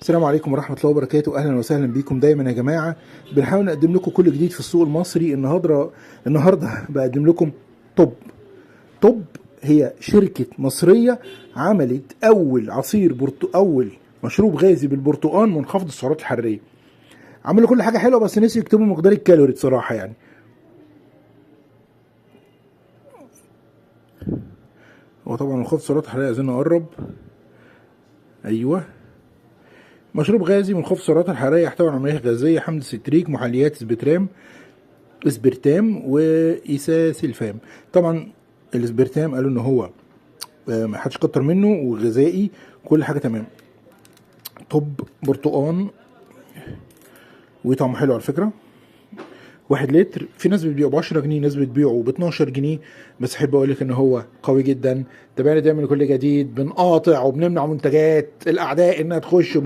السلام عليكم ورحمة الله وبركاته. أهلا وسهلا بكم دايما يا جماعة. بنحاول نقدم لكم كل جديد في السوق المصري. النهاردة بقدم لكم توب. هي شركة مصرية عملت أول مشروب غازي بالبرتقال منخفض السعرات الحرارية. عملوا كل حاجة حلوة بس نسي يكتبوا مقدار الكالوري بصراحة يعني. هو طبعا منخفض السعرات الحرارية، عايزين نقرب. أيوه، مشروب غازي منخفض السعرات الحرارية يحتوي على أملاح غازية، حمض ستريك، محليات اسبرتام وإيساسيلفام. طبعا الاسبرتام قالوا ان هو ما حدش كتر منه وغذائي، كل حاجه تمام. طب برتقان وطعمه حلو على فكره. 1 لتر، في ناس بتبيعه ب10 جنيه، ناس بتبيعه ب12 جنيه، بس احب اقول لك ان هو قوي جدا. تابعنا دايما لكل جديد، بنقاطع وبنمنع منتجات الاعداء انها تخش